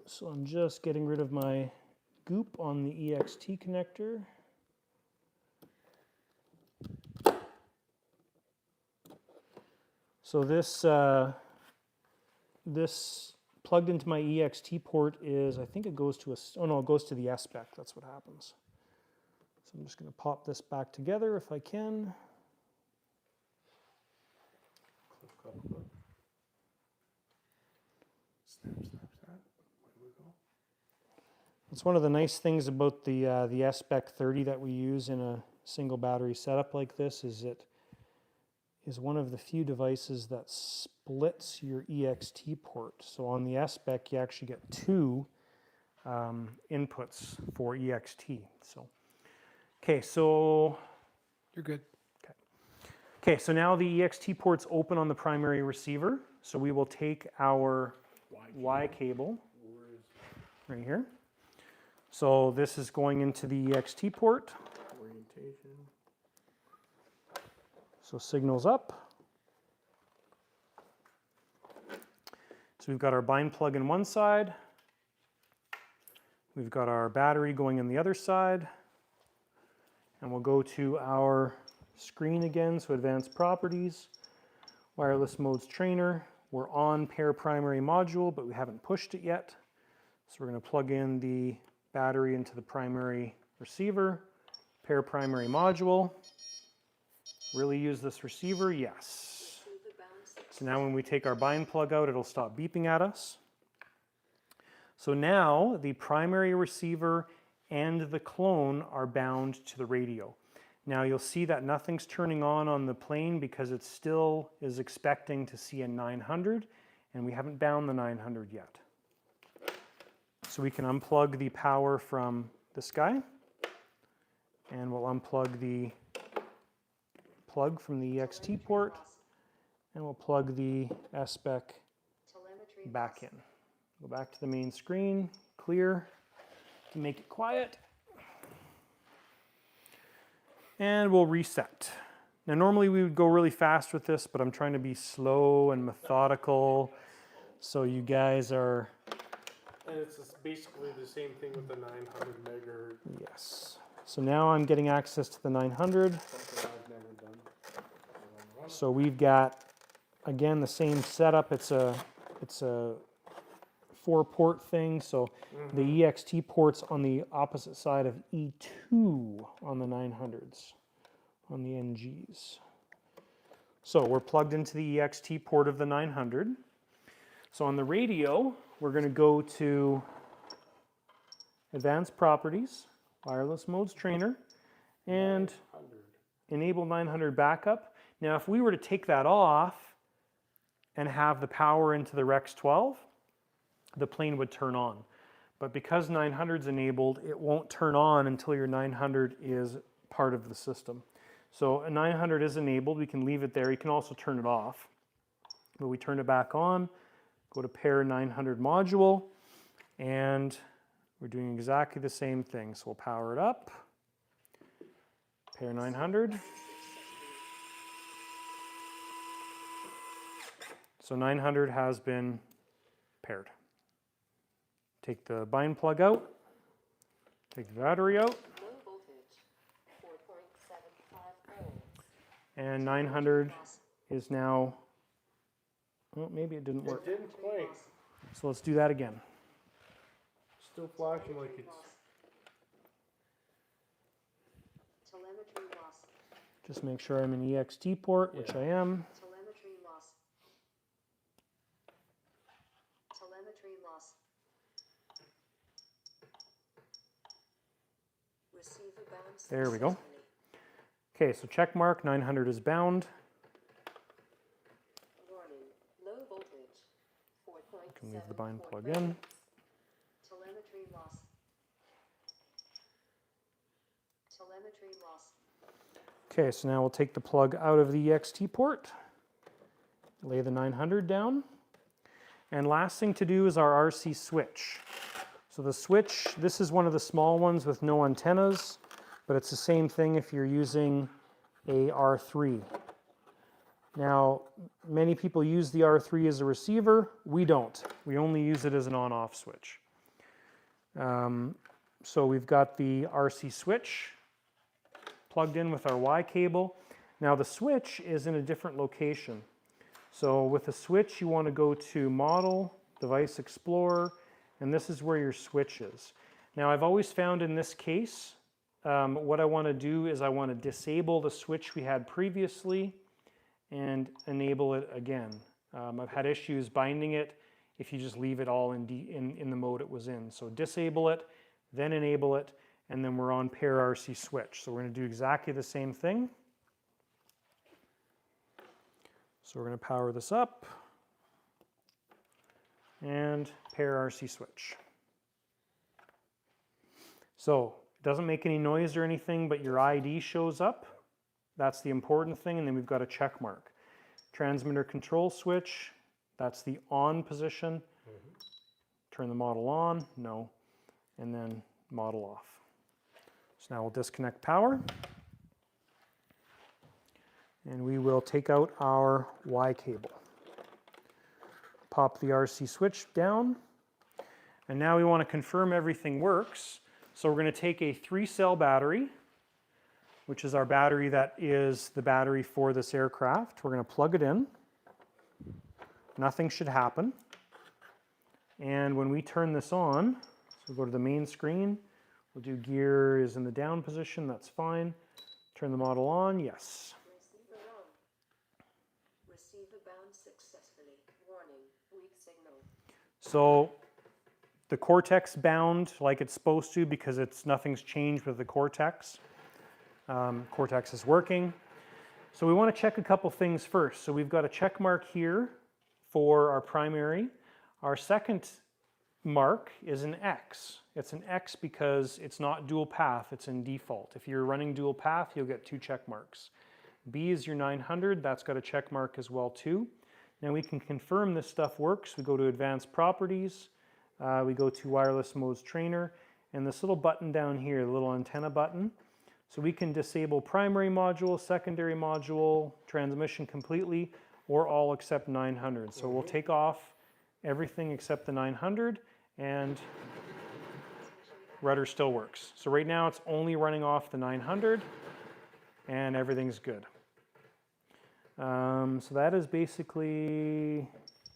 So I'm just getting rid of my goop on the EXT connector. So this plugged into my EXT port is, I think it goes to it goes to the S-Spec, that's what happens. So I'm just going to pop this back together if I can. That's one of the nice things about the S-Spec 30 that we use in a single battery setup like this is it is one of the few devices that splits your EXT port. So on the S-Spec you actually get two inputs for EXT. So, okay, so You're good. okay, so now the EXT port's open on the primary receiver. So we will take our Y cable right here. So this is going into the EXT port. Orientation. So signals up. So we've got our bind plug in one side. We've got our battery going in the other side. And we'll go to our screen again, so advanced properties, wireless modes trainer. We're on pair primary module, but we haven't pushed it yet. So we're going to plug in the battery into the primary receiver, pair primary module. Really use this receiver? Yes. So now when we take our bind plug out, it'll stop beeping at us. So now the primary receiver and the clone are bound to the radio. Now you'll see that nothing's turning on the plane because it still is expecting to see a 900, and we haven't bound the 900 yet. So we can unplug the power from this guy, and we'll unplug the plug from the EXT port, and we'll plug the S-Spec back in. Go back to the main screen, clear, to make it quiet. And we'll reset. Now normally we would go really fast with this, but I'm trying to be slow and methodical, so you guys are... And it's just basically the same thing with the 900 megahertz. Yes. So now I'm getting access to the 900. Something I've never done. So we've got, again, the same setup. It's a 4-port thing. So the EXT port's on the opposite side of E2 on the 900s, on the NGs. So we're plugged into the EXT port of the 900. So on the radio, we're going to go to Advanced Properties, Wireless Modes Trainer, and enable 900 backup. Now, if we were to take that off and have the power into the Rex 12, the plane would turn on. But because 900 is enabled, it won't turn on until your 900 is part of the system. So a 900 is enabled. We can leave it there. You can also turn it off. But we turn it back on, go to pair 900 module, and we're doing exactly the same thing. So we'll power it up, pair 900. So 900 has been paired. Take the bind plug out, take the battery out, Low voltage, 4.75 volts. and 900 is now, well, maybe it didn't work. It didn't quite. So let's do that again. Still flashing like it's. Telemetry loss. Just make sure I'm in EXT port, which I am. Telemetry loss. Telemetry loss. Receiver bound There we go. successfully. Okay, so check mark, 900 is bound. Warning, low voltage, 4.7 Can leave the bind plug volts. in. Telemetry loss. Telemetry loss. Okay, so now we'll take the plug out of the EXT port, lay the 900 down, and last thing to do is our RC switch. So the switch, this is one of the small ones with no antennas, but it's the same thing if you're using a R3. Now, many people use the R3 as a receiver. We don't. We only use it as an on-off switch. So we've got the RC switch plugged in with our Y cable. Now the switch is in a different location. So with the switch, you want to go to Model, Device Explorer, and this is where your switch is. Now I've always found in this case, what I want to do is I want to disable the switch we had previously and enable it again. I've had issues binding it if you just leave it all in the mode it was in. So disable it, then enable it, and then we're on pair RC switch. So we're going to do exactly the same thing. So we're going to power this up and pair RC switch. So it doesn't make any noise or anything, but your ID shows up. That's the important thing, and then we've got a check mark. Transmitter control switch, that's the on position. Turn the model on, no, and then model off. So now we'll disconnect power, and we will take out our Y cable. Pop the RC switch down, and now we want to confirm everything works. So we're going to take a 3-cell battery, which is our battery that is the battery for this aircraft. We're going to plug it in. Nothing should happen. And when we turn this on, so go to the main screen, we'll do gear is in the down position, that's fine. Turn the model on, yes. Receiver on. Receiver bound successfully. Warning, weak signal. So the Cortex bound like it's supposed to because nothing's changed with the Cortex. Cortex is working. So we want to check a couple things first. So we've got a check mark here for our primary. Our second mark is an X. It's an X because it's not dual path, it's in default. If you're running dual path, you'll get 2 check marks. B is your 900, that's got a check mark as well too. Now we can confirm this stuff works. We go to Advanced Properties, we go to Wireless Modes Trainer, and this little button down here, the little antenna button. So we can disable primary module, secondary module, transmission completely, or all except 900. So we'll take off everything except the 900, and rudder still works. So right now it's only running off the 900, and everything's good. So that is basically,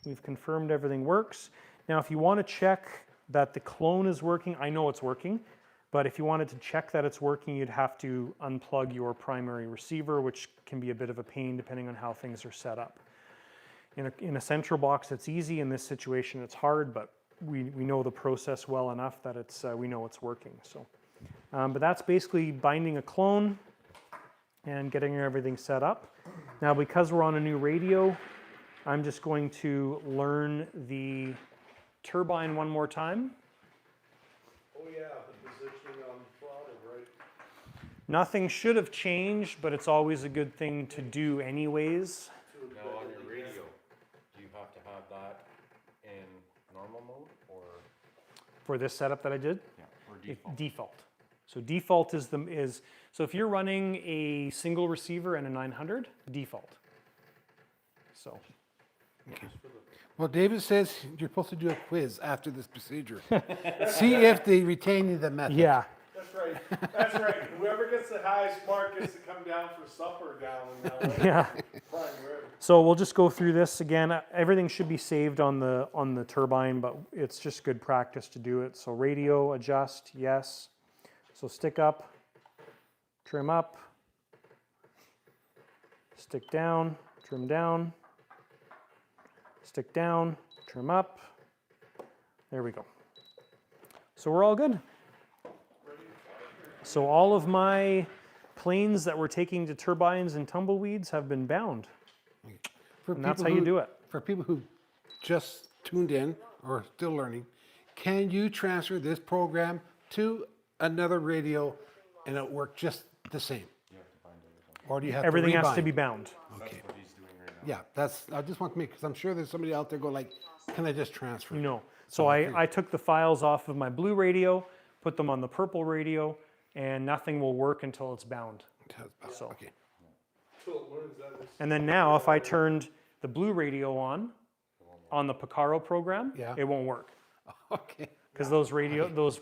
we've confirmed everything works. Now if you want to check that the clone is working, I know it's working, but if you wanted to check that it's working, you'd have to unplug your primary receiver, which can be a bit of a pain depending on how things are set up. In a central box, it's easy. In this situation, it's hard, but we know the process well enough that we know it's working. So, but that's basically binding a clone. and getting everything set up. Now, because we're on a new radio, I'm just going to learn the turbine one more time. Oh yeah, the positioning on throttle, right? Nothing should have changed, but it's always a good thing to do anyways. Now on your radio, do you have to have that in normal mode or? For this setup that I did, Yeah, or default? default. So default is so if you're running a single receiver and a 900, default. So Well, David says you're supposed to do a quiz after this procedure. See if they retain the method. yeah, That's right, that's right. Whoever gets the highest mark gets to come down for supper down in that way. yeah. Prime rib. So we'll just go through this again. Everything should be saved on the turbine, but it's just good practice to do it. So radio adjust, yes. So stick up, trim up, stick down, trim down, stick down, trim up. There we go. So we're all good. So all of my planes that we're taking to turbines and tumbleweeds have been bound. For And that's how people you who- do it. For people who just tuned in or still learning, can you transfer this program to another radio and it work just the same? Or do you have Everything to has to be rebind? bound. Okay. What he's doing right now. Yeah, that's. I just want to make because I'm sure there's somebody out there go like, can I just transfer? No. So I took the files off of my blue radio, put them on the purple radio, and nothing will work until it's bound. So. Okay. Till it learns that it's. And then now if I turned the blue radio on the Picaro program, Yeah. it won't work. Okay. Because those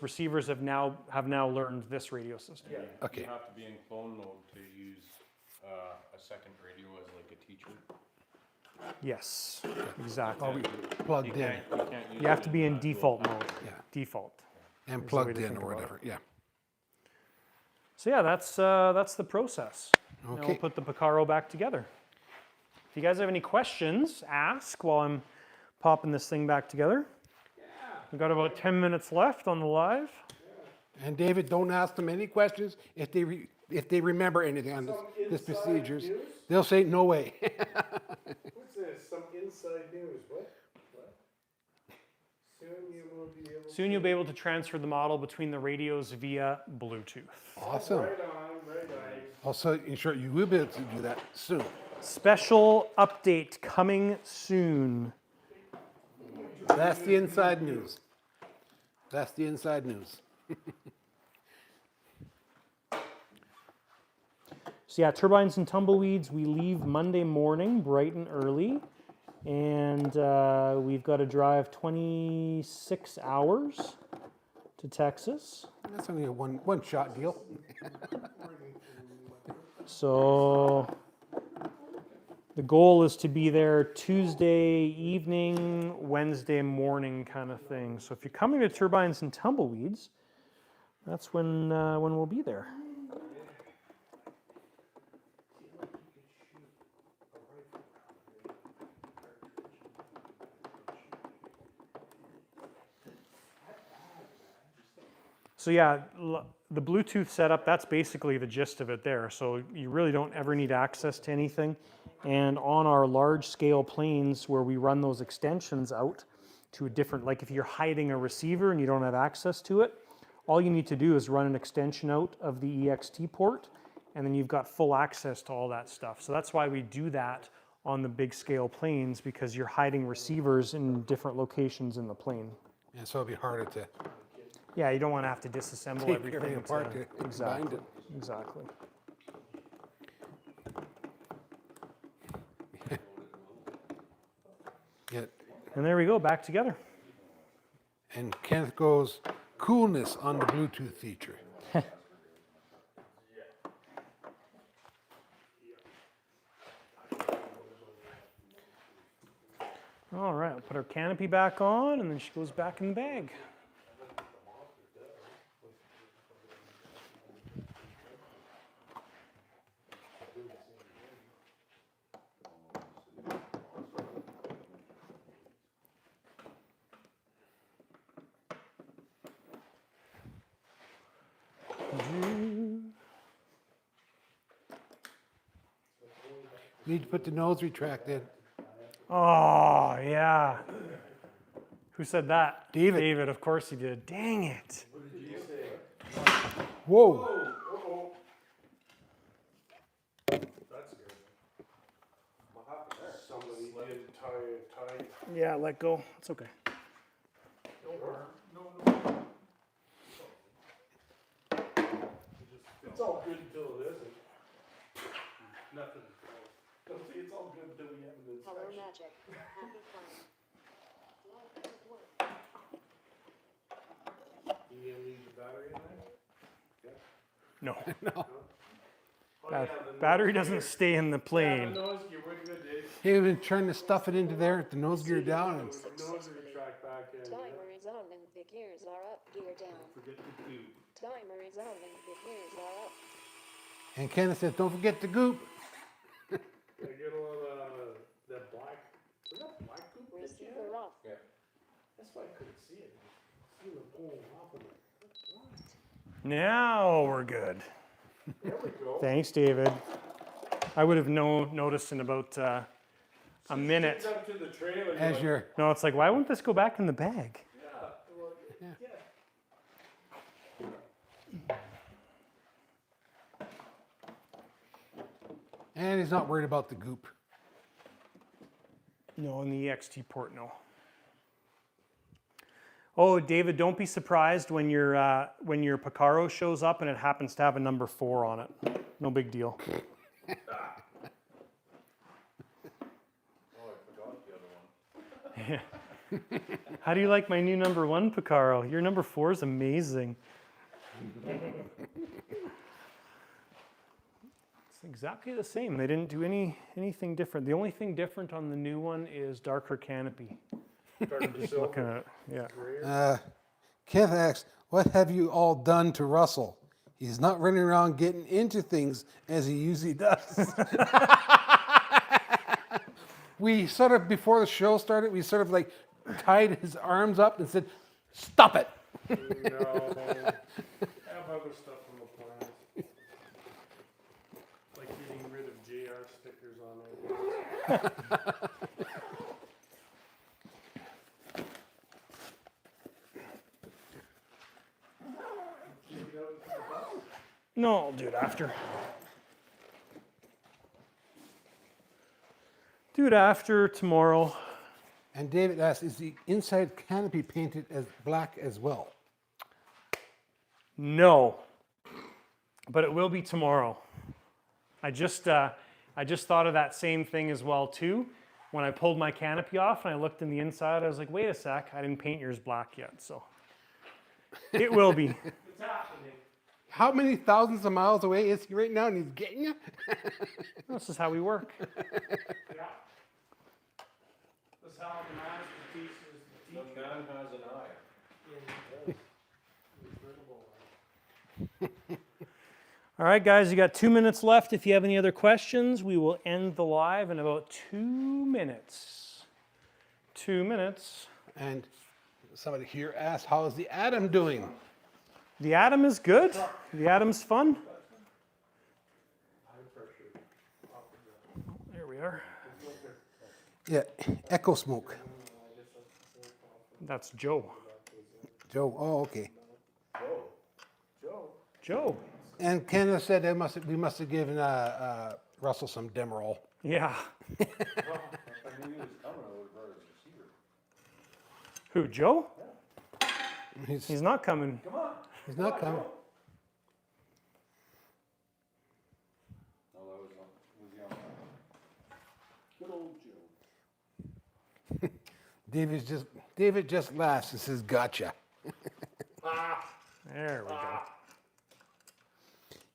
receivers have now learned this radio system. Yeah. Okay. You have to be in clone mode to use a second radio as like a teacher. Yes, exactly. Plugged You in can't use You have it to be in dual default mode. Yeah. Default. and the way plugged to in think or about it. whatever. Yeah. So yeah, that's the process. Now we'll Okay. put the Picaro back together. If you guys have any questions, ask while I'm popping this thing back together. We've got about 10 minutes left on the live. And David, don't ask them any questions if they remember anything on this Inside procedures. news? They'll say no way. What's this? Some inside news? What? Soon you will be able. Soon you'll be able to transfer the model between the radios via Bluetooth. Awesome. Right on, right on. Also, in short, you will be able to do that soon. Special update coming soon. That's the inside news. That's the inside news. So yeah, turbines and tumbleweeds, we leave Monday morning bright and early. And we've got to drive 26 hours to Texas. That's only a one shot deal. So the goal is to be there Tuesday evening, Wednesday morning kind of thing. So if you're coming to turbines and tumbleweeds, that's when we'll be there. So yeah, the Bluetooth setup, that's basically the gist of it there. So you really don't ever need access to anything. And on our large scale planes where we run those extensions out to a different, like if you're hiding a receiver and you don't have access to it, all you need to do is run an extension out of the EXT port and then you've got full access to all that stuff. So that's why we do that on the big scale planes, because you're hiding receivers in different locations in the plane. And so it'll be harder to Yeah, you don't want to have to disassemble take everything everything apart to exactly, bind it. exactly. Yeah. And there we go, back together. And Kenneth goes, coolness on the Bluetooth feature. All right, we'll put our canopy back on, and then she goes back in the bag. Need to put the nose retract in. Oh, yeah. Who said that? David. David, of course he did. Dang it. Whoa. That's good. What happened there? Somebody did tie it tight. Yeah, let go. It's okay. It's all good until it isn't. Nothing. Don't see, it's all good until we have an Hello inspection. magic. Happy fun. Life at work. You gonna leave the battery in there? No. Oh, yeah, the Battery nose doesn't gear. stay in the Yeah, plane. the nose gear, we're good, Dave. He was trying to stuff it into there, the nose gear down, and The nose retract back in. Timer is on and the gears are up. Gear down. Forget the tube. Timer is on and the gears are up. and Kenneth says, don't forget the goop. I get a little, that black, was that black goop that you had? Receiver off. That's why I couldn't see it. See the pole off of it. Now we're good. There we go. Thanks, David. I would have noticed in about a minute. It's up to the trailer. As like, you're, No, it's like, why won't this go back in the bag? Yeah, well, yeah. and he's not worried about the goop. No, in the EXT port, no. Oh, David, don't be surprised when your Picaro shows up and it happens to have a number 4 on it. No big deal. Oh, I forgot the other one. How do you like my new number 1 Picaro? Your number 4 is amazing. It's exactly the same. They didn't do anything different. The only thing different on the new one is darker canopy. Looking at it, yeah. Kenneth asks, what have you all done to Russell? He's not running around getting into things as he usually does. We sort of, before the show started, we sort of like tied his arms up and said, stop it. No. Have other stuff on the plans. Like getting rid of JR stickers on it. No, I'll do it after. Do it after tomorrow. And David asks, is the inside canopy painted as black as well? No, but it will be tomorrow. I just thought of that same thing as well too. When I pulled my canopy off and I looked in the inside, I was like, wait a sec, I didn't paint yours black yet, so it will be. It's happening. How many thousands of miles away is he right now and he's getting you? This is how we work. Yeah. That's how the master teaches the The teacher. man has an eye. All right, guys, you got 2 minutes left. If you have any other questions, we will end the live in about 2 minutes. 2 minutes. And somebody here asked, how is the Atom doing? The Atom is good. The Atom's fun. There we are. Yeah, echo smoke. That's Joe. Joe, oh, okay. Joe. And Kenneth said we must have given Russell some Demerol. Yeah. I knew he was coming, I would've brought his receiver. Who, Joe? He's He's not coming. Come on. not coming. No, that was young. Good old Joe. David just laughs and says, gotcha. There we go.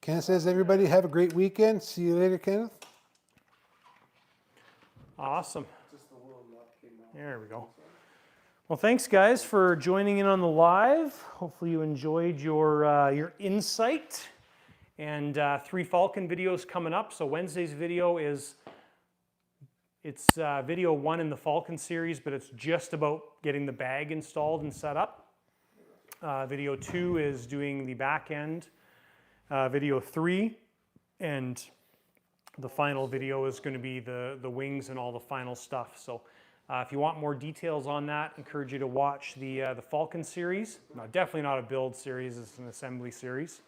Kenneth says, everybody have a great weekend. See you later, Kenneth. Awesome. Just the little nut came out. There we go. Well, thanks, guys, for joining in on the live. Hopefully you enjoyed your insight. And 3 Falcon videos coming up. So Wednesday's video is video 1 in the Falcon series, but it's just about getting the bag installed and set up. Video 2 is doing the back end. Video 3 and the final video is going to be the wings and all the final stuff. So if you want more details on that, I encourage you to watch the Falcon series. No, definitely not a build series, it's an assembly series.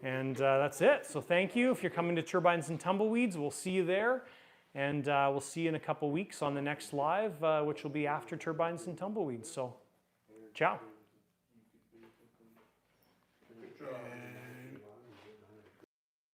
And that's it. So thank you. If you're coming to Turbines and Tumbleweeds, we'll see you there. And we'll see you in a couple weeks on the next live, which will be after Turbines and Tumbleweeds. So, ciao.